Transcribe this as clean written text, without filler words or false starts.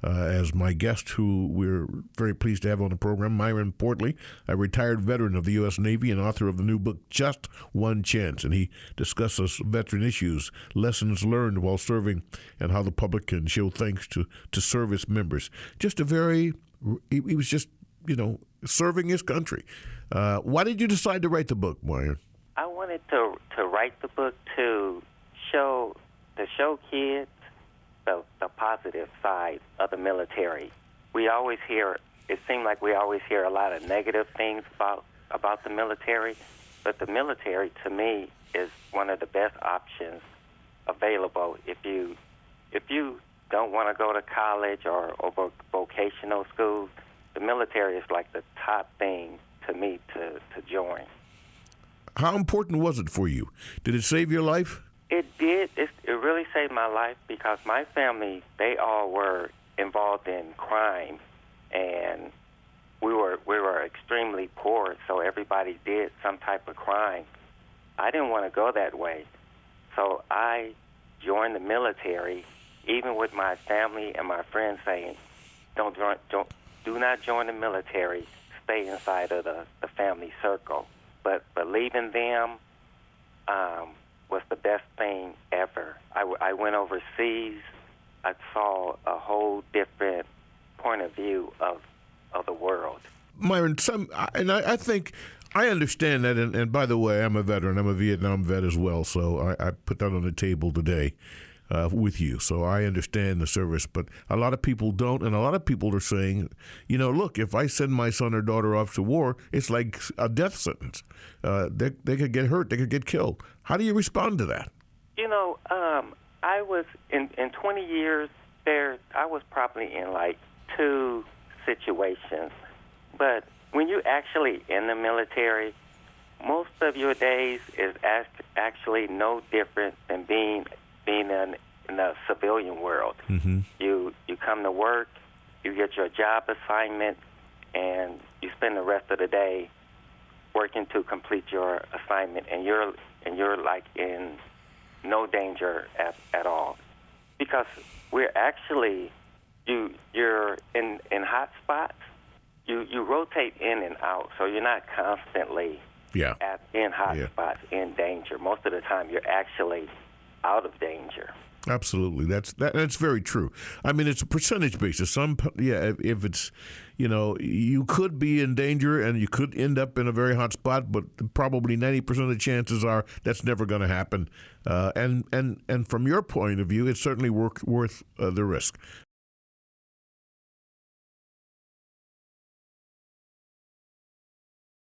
as my guest, who we're very pleased to have on the program, Myron Portley, a retired veteran of the U.S. Navy and author of the new book, Just One Chance. And he discusses veteran issues, lessons learned while serving, and how the public can show thanks to service members. He was just, serving his country. Why did you decide to write the book, Myron? I wanted to write the book to show kids the positive side of the military. It seems like we always hear a lot of negative things about the military, but the military, to me, is one of the best options available if you don't want to go to college or vocational schools. The military is like the top thing to me to join. How important was it for you? Did it save your life? It did. It really saved my life because my family, they all were involved in crime, and we were extremely poor, so everybody did some type of crime. I didn't want to go that way, so I joined the military, even with my family and my friends saying, do not join the military, stay inside of the family circle. But leaving them was the best thing ever. I went overseas. I saw a whole different point of view of the world. Myron, I think I understand that, and by the way, I'm a veteran. I'm a Vietnam vet as well, so I put that on the table today with you. So I understand the service, but a lot of people don't, and a lot of people are saying, look, if I send my son or daughter off to war, it's like a death sentence. They could get hurt. They could get killed. How do you respond to that? I was, in 20 years there, I was probably in like 2 situations. But when you're actually in the military, most of your days is actually no different than being in the civilian world. Mm-hmm. You come to work, you get your job assignment, and you spend the rest of the day working to complete your assignment, and you're like in no danger at all, because we're actually you're in hot spots. You rotate in and out, so you're not constantly in hot spots in danger. Most of the time, you're actually out of danger. Absolutely, that's very true. I mean, it's a percentage basis. If it's, you could be in danger and you could end up in a very hot spot, but probably 90% of the chances are that's never going to happen. And from your point of view, it's certainly worth the risk.